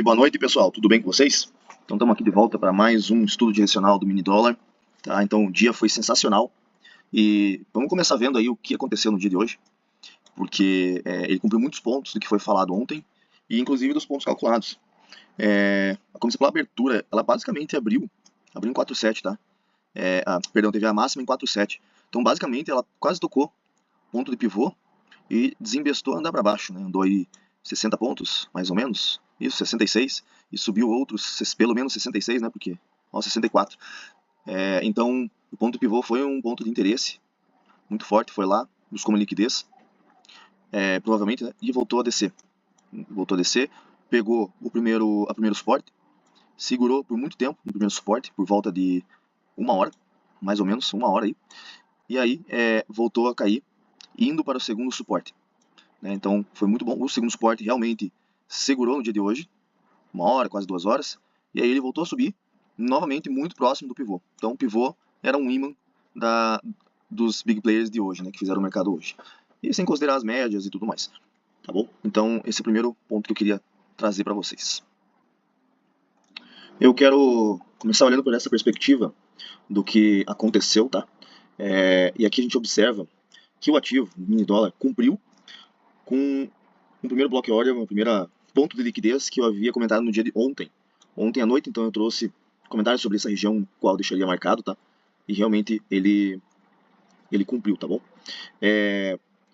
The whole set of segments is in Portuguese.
Boa noite, pessoal. Tudo bem com vocês? Então estamos aqui de volta para mais um estudo direcional do mini dólar. Tá? Então o dia foi sensacional e vamos começar vendo aí o que aconteceu no dia de hoje, porque ele cumpriu muitos pontos do que foi falado ontem e inclusive dos pontos calculados. A começar pela abertura, ela basicamente abriu em 4,7, tá? Perdão, teve a máxima em 4,7. Então basicamente ela quase tocou ponto de pivô e desembestou a andar para baixo, né? Andou aí 60 pontos, mais ou menos, isso, 66, e subiu outros, pelo menos 66, né, porque, 64. Então, o ponto pivô foi um ponto de interesse muito forte, foi lá, buscou uma liquidez, provavelmente, né, e voltou a descer, pegou a primeiro suporte, segurou por muito tempo no primeiro suporte, por volta de uma hora, mais ou menos, uma hora aí, e aí voltou a cair, indo para o segundo suporte. Então foi muito bom. O segundo suporte realmente segurou no dia de hoje, uma hora, quase 2 horas, e aí ele voltou a subir novamente muito próximo do pivô. Então o pivô era um imã dos big players de hoje, né, que fizeram o mercado hoje. E sem considerar as médias e tudo mais. Tá bom? Então esse é o primeiro ponto que eu queria trazer para vocês. Eu quero começar olhando por essa perspectiva do que aconteceu, tá? E aqui a gente observa que o ativo, o mini dólar, cumpriu com um primeiro block order, um primeiro ponto de liquidez que eu havia comentado no dia de ontem à noite. Então eu trouxe comentários sobre essa região, qual eu deixaria marcado, tá? E realmente ele cumpriu, tá bom?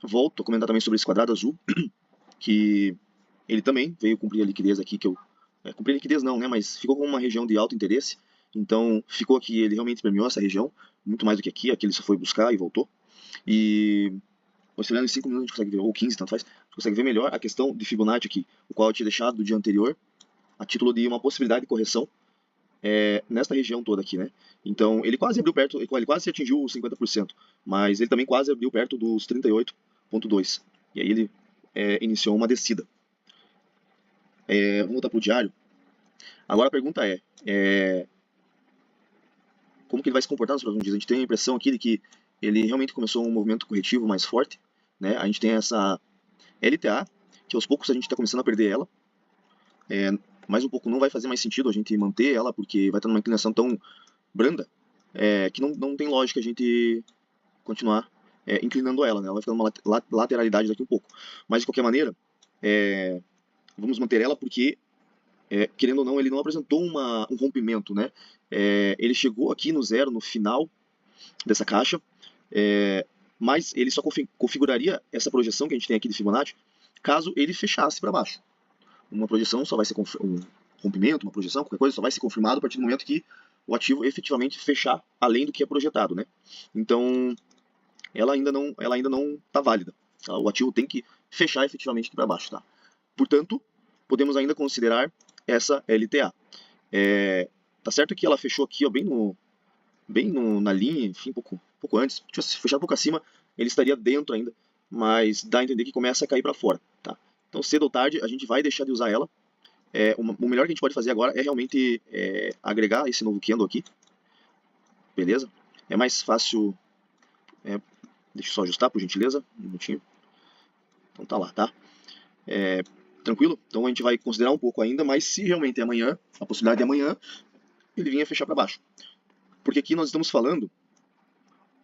Volto a comentar também sobre esse quadrado azul, que ele também veio cumprir a liquidez aqui, que eu... cumprir a liquidez não, né? Mas ficou com uma região de alto interesse, então ficou aqui, ele realmente premiou essa região, muito mais do que aqui ele só foi buscar e voltou. E você olhando em 5 minutos a gente consegue ver, ou 15, tanto faz, a gente consegue ver melhor a questão de Fibonacci aqui, o qual eu tinha deixado do dia anterior, a título de uma possibilidade de correção nesta região toda aqui, né? Então, ele quase abriu perto, ele quase atingiu os 50%, mas ele também quase abriu perto dos 38,2. E aí ele iniciou uma descida. Vamos voltar para o diário. Agora a pergunta como que ele vai se comportar nos próximos dias? A gente tem a impressão aqui de que ele realmente começou um movimento corretivo mais forte, né? A gente tem essa LTA, que aos poucos a gente está começando a perder ela. Mais um pouco não vai fazer mais sentido a gente manter ela, porque vai estar numa inclinação tão branda que não tem lógica a gente continuar inclinando ela, né? Ela vai ficar numa lateralidade daqui um pouco. Mas de qualquer maneira, vamos manter ela porque, querendo ou não, ele não apresentou um rompimento, né? Ele chegou aqui no zero no final dessa caixa, mas ele só configuraria essa projeção que a gente tem aqui de Fibonacci caso ele fechasse para baixo. Uma projeção só vai ser um rompimento, uma projeção, qualquer coisa, só vai ser confirmado a partir do momento que o ativo efetivamente fechar além do que é projetado, né? Então, ela ainda não está válida. Tá? O ativo tem que fechar efetivamente aqui para baixo, tá? Portanto, podemos ainda considerar essa LTA. Tá certo que ela fechou aqui, ó, bem na linha, enfim, pouco antes. Se tivesse fechado um pouco acima, ele estaria dentro ainda, mas dá a entender que começa a cair para fora, tá? Então, cedo ou tarde, a gente vai deixar de usar ela. O melhor que a gente pode fazer agora é realmente agregar esse novo candle aqui. Beleza? É mais fácil... deixa eu só ajustar, por gentileza. Um minutinho. Então tá lá, tá? Tranquilo? Então a gente vai considerar um pouco ainda, mas se realmente é amanhã, a possibilidade de amanhã, ele vinha fechar para baixo. Porque aqui nós estamos falando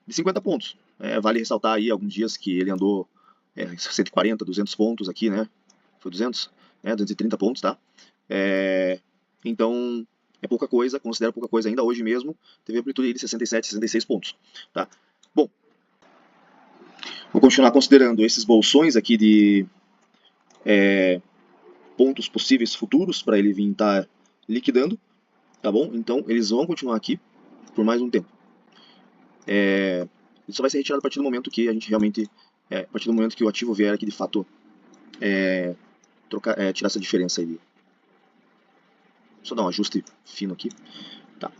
de 50 pontos. Vale ressaltar aí alguns dias que ele andou 140, 200 pontos aqui, né? Foi 200? 230 pontos, tá? Então, é pouca coisa, considero pouca coisa ainda hoje mesmo. Teve amplitude de 67, 66 pontos, tá? Bom, vou continuar considerando esses bolsões aqui de pontos possíveis futuros para ele vir estar liquidando, tá bom? Então, eles vão continuar aqui por mais um tempo. Ele só vai ser retirado a partir do momento que a gente realmente, a partir do momento que o ativo vier aqui de fato tirar essa diferença aí. Só dar um ajuste fino aqui. Tá.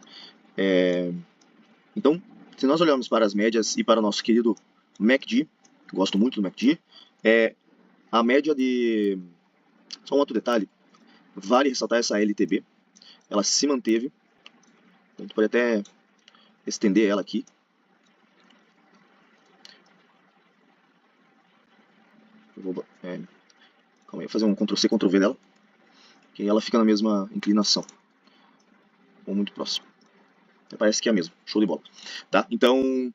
Então, se nós olharmos para as médias e para o nosso querido MACD, gosto muito do MACD, a média de... Só um outro detalhe, vale ressaltar essa LTB, ela se manteve. Então, gente pode até estender ela aqui. Eu vou calma aí, fazer um Ctrl+C, Ctrl+V dela, que ela fica na mesma inclinação, ou muito próximo. Parece que é a mesma, show de bola. Tá? Então,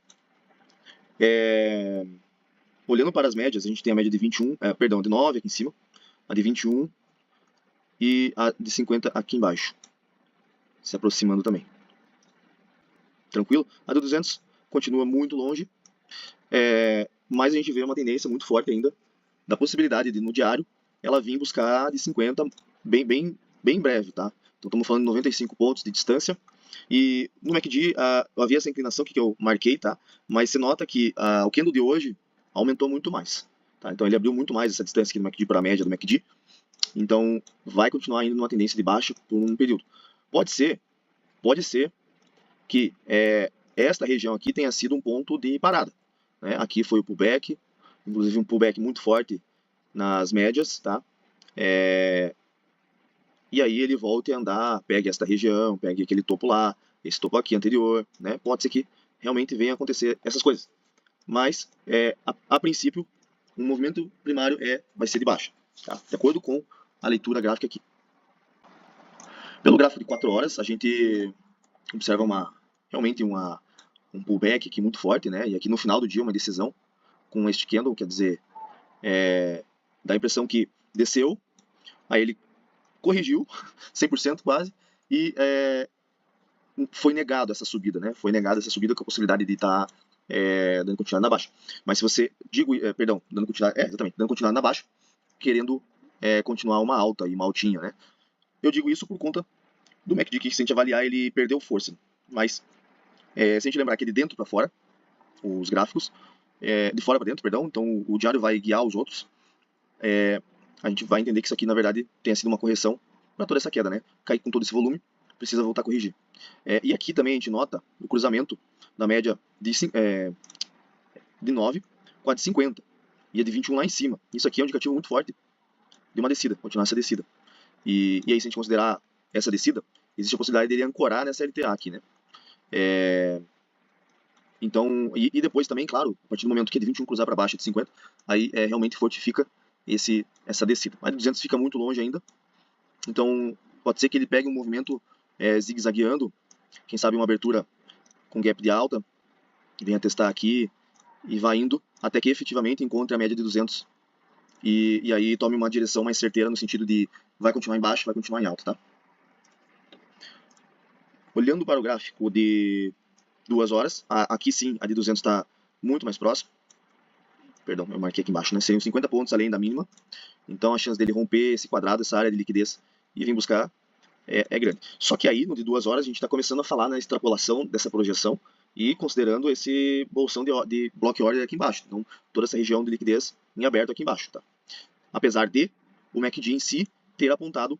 olhando para as médias, a gente tem a média de 21, perdão, de 9 aqui em cima, a de 21 e a de 50 aqui embaixo, se aproximando também. Tranquilo? A de 200 continua muito longe, mas a gente vê uma tendência muito forte ainda da possibilidade de, no diário, ela vir buscar de 50 bem em breve, tá? Então estamos falando de 95 pontos de distância. E no MACD havia essa inclinação que eu marquei, tá? Mas você nota que o candle de hoje aumentou muito mais, tá? Então ele abriu muito mais essa distância aqui do MACD para a média do MACD. Então vai continuar indo numa tendência de baixa por um período. Pode ser que esta região aqui tenha sido um ponto de parada, né? Aqui foi o pullback, inclusive um pullback muito forte nas médias, tá? E aí ele volte a andar, pegue esta região, pegue aquele topo lá, esse topo aqui anterior, né? Pode ser que realmente venha a acontecer essas coisas. Mas, a princípio, o movimento primário vai ser de baixa, tá? De acordo com a leitura gráfica aqui. Pelo gráfico de 4 horas, a gente observa realmente um pullback aqui muito forte, né? E aqui no final do dia uma decisão com este candle, quer dizer, dá a impressão que desceu, aí ele corrigiu 100% quase e foi negado essa subida, né? Foi negada essa subida com a possibilidade de estar dando continuidade na baixa. Mas se você dando continuidade na baixa, querendo continuar uma alta e uma altinha, né? Eu digo isso por conta do MACD que, se a gente avaliar, ele perdeu força. Mas se a gente lembrar que de dentro para fora, os gráficos, de fora para dentro, perdão, então o diário vai guiar os outros, a gente vai entender que isso aqui, na verdade, tenha sido uma correção para toda essa queda, né? Cair com todo esse volume, precisa voltar a corrigir. E aqui também a gente nota o cruzamento da média de 9 com a de 50 e a de 21 lá em cima. Isso aqui é um indicativo muito forte de uma descida, continuar essa descida. E aí, se a gente considerar essa descida, existe a possibilidade dele ancorar nessa LTA aqui, né? Então, e depois também, claro, a partir do momento que a de 21 cruzar para baixo de 50, aí realmente fortifica essa descida. A de 200 fica muito longe ainda, então pode ser que ele pegue um movimento zigue-zagueando, quem sabe uma abertura com gap de alta, venha testar aqui e vá indo até que efetivamente encontre a média de 200 e aí tome uma direção mais certeira no sentido de vai continuar em baixo, vai continuar em alta, tá? Olhando para o gráfico de 2 horas, aqui sim a de 200 está muito mais próximo. Perdão, eu marquei aqui embaixo, né? Seriam 50 pontos além da mínima. Então a chance dele romper esse quadrado, essa área de liquidez e vir buscar é grande. Só que aí, no de 2 horas, a gente está começando a falar na extrapolação dessa projeção e considerando esse bolsão de block order aqui embaixo. Então, toda essa região de liquidez em aberto aqui embaixo, tá? Apesar de o MACD em si ter apontado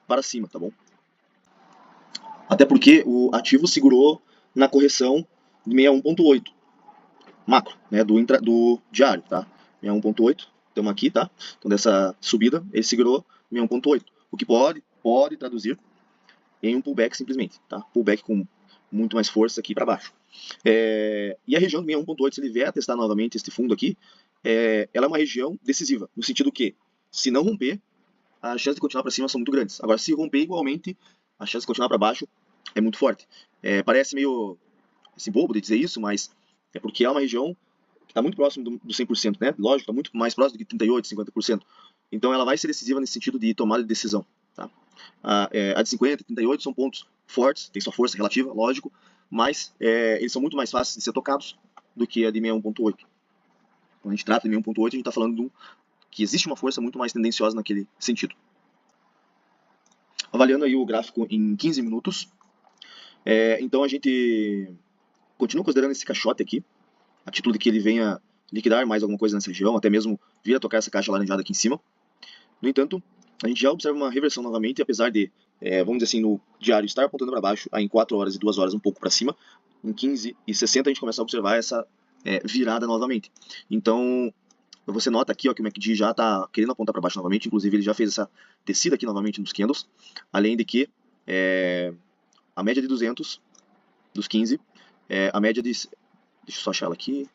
para cima, tá bom? Até porque o ativo segurou na correção de 61.8 macro, né, do diário, tá? 61.8, estamos aqui, tá? Então dessa subida ele segurou 61.8, o que pode traduzir em um pullback simplesmente, tá? Pullback com muito mais força aqui para baixo. E a região de 61.8, se ele vier a testar novamente este fundo aqui, ela é uma região decisiva, no sentido que, se não romper, as chances de continuar para cima são muito grandes. Agora, se romper igualmente, a chance de continuar para baixo é muito forte. Parece meio assim, bobo de dizer isso, mas é porque é uma região que está muito próximo do 100%, né? Lógico, está muito mais próximo do que 38%, 50%. Então ela vai ser decisiva nesse sentido de tomada de decisão. Tá? A de 50% e 38% são pontos fortes, tem sua força relativa, lógico, mas eles são muito mais fáceis de ser tocados do que a de 61.8. Quando a gente trata de 61.8, a gente está falando que existe uma força muito mais tendenciosa naquele sentido. Avaliando aí o gráfico em 15 minutos, então a gente continua considerando esse caixote aqui, a título de que ele venha liquidar mais alguma coisa nessa região, até mesmo vir a tocar essa caixa laranjada aqui em cima. No entanto, a gente já observa uma reversão novamente, apesar de, vamos dizer assim, no diário estar apontando para baixo, em 4 horas e 2 horas um pouco para cima, em 15 e 60 a gente começa a observar essa virada novamente. Então, você nota aqui ó, que o MACD já está querendo apontar para baixo novamente, inclusive ele já fez essa descida aqui novamente nos candles, além de que a média de 200 dos 15, a média de... Deixa eu só achar ela aqui.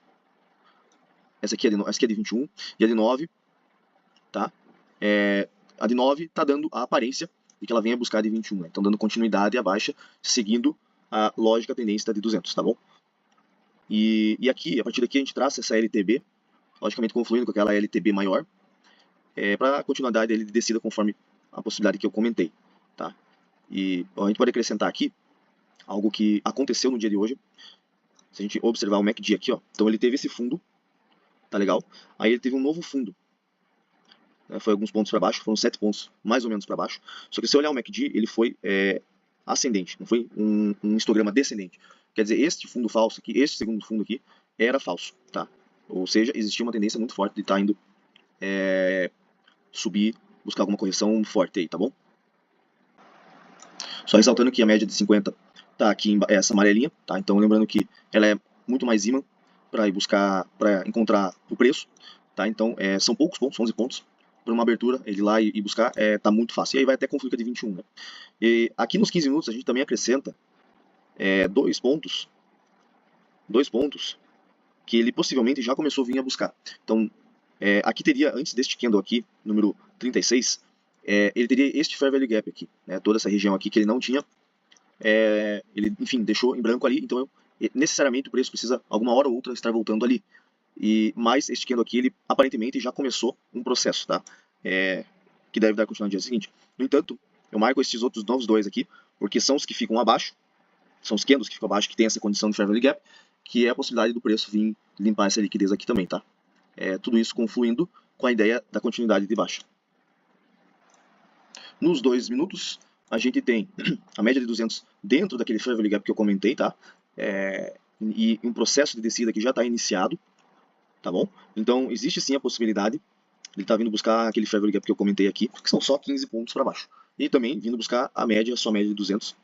Essa aqui é de 21 e a de 9, tá? A de 9 está dando a aparência de que ela venha buscar a de 21, né? Então dando continuidade à baixa, seguindo a lógica tendência da de 200, tá bom? E aqui, a partir daqui a gente traça essa LTB, logicamente confluindo com aquela LTB maior, para a continuidade de descida conforme a possibilidade que eu comentei, tá? E a gente pode acrescentar aqui algo que aconteceu no dia de hoje. Se a gente observar o MACD aqui, ó, então ele teve esse fundo, tá legal? Aí ele teve um novo fundo, né, foi alguns pontos para baixo, foram 7 pontos mais ou menos para baixo. Só que se você olhar o MACD, ele foi ascendente, não foi um histograma descendente. Quer dizer, este fundo falso aqui, este segundo fundo aqui, era falso, tá? Ou seja, existia uma tendência muito forte de estar indo subir, buscar alguma correção forte aí, tá bom? Só ressaltando que a média de 50 tá aqui, essa amarelinha, tá? Então lembrando que ela é muito mais imã para ir buscar, para encontrar o preço, tá? Então são poucos pontos, 11 pontos, para uma abertura, ele ir lá e buscar, tá muito fácil. E aí vai até confluir com a de 21, né? E aqui nos 15 minutos a gente também acrescenta dois pontos que ele possivelmente já começou a vir a buscar. Então, aqui teria, antes deste candle aqui, número 36, ele teria este Fair Value Gap aqui, né? Toda essa região aqui que ele não tinha, ele, enfim, deixou em branco ali, então necessariamente o preço precisa, alguma hora ou outra, estar voltando ali. Mas este candle aqui, ele aparentemente já começou um processo, tá? Que deve dar continuidade no dia seguinte. No entanto, eu marco esses outros novos dois aqui, porque são os que ficam abaixo, são os candles que ficam abaixo, que tem essa condição de Fair Value Gap, que é a possibilidade do preço vir limpar essa liquidez aqui também, tá? Tudo isso confluindo com a ideia da continuidade de baixa. Nos 2 minutos, a gente tem a média de 200 dentro daquele Fair Value Gap que eu comentei, tá? E um processo de descida que já está iniciado, tá bom? Então, existe sim a possibilidade ele está vindo buscar aquele Fair Value Gap que eu comentei aqui, que são só 15 pontos para baixo. E também vindo buscar a média, só a média de 200,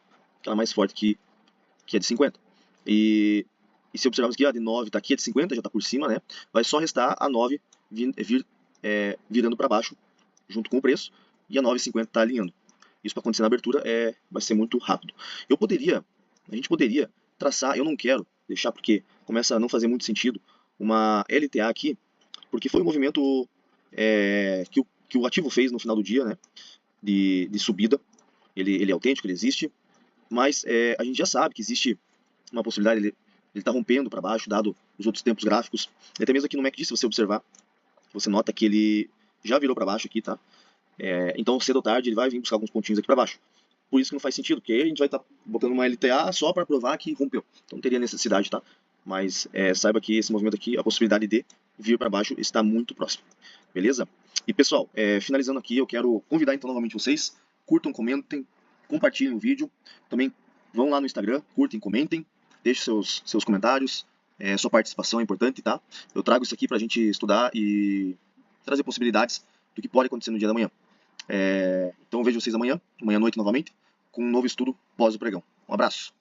aquela mais forte que é de 50. E se observarmos que a de 9 está aqui, a de 50 já está por cima, né? Vai só restar a 9 virando para baixo, junto com o preço, e a 9,50 está alinhando. Isso para acontecer na abertura vai ser muito rápido. A gente poderia traçar, eu não quero deixar porque começa a não fazer muito sentido, uma LTA aqui, porque foi um movimento que o ativo fez no final do dia, né, de subida. Ele é autêntico, ele existe, mas a gente já sabe que existe uma possibilidade, ele está rompendo para baixo, dado os outros tempos gráficos. Até mesmo aqui no MACD, se você observar, você nota que ele já virou para baixo aqui, tá? Então cedo ou tarde ele vai vir buscar alguns pontinhos aqui para baixo. Por isso que não faz sentido, porque aí a gente vai estar botando uma LTA só para provar que rompeu. Então não teria necessidade, tá? Mas saiba que esse movimento aqui, a possibilidade de vir para baixo está muito próximo. Beleza? E pessoal, finalizando aqui, eu quero convidar então novamente vocês, curtam, comentem, compartilhem o vídeo, também vão lá no Instagram, curtem, comentem, deixem seus comentários, sua participação é importante, tá? Eu trago isso aqui pra gente estudar e trazer possibilidades do que pode acontecer no dia da manhã. Então eu vejo vocês amanhã à noite novamente, com um novo estudo pós o pregão. Um abraço!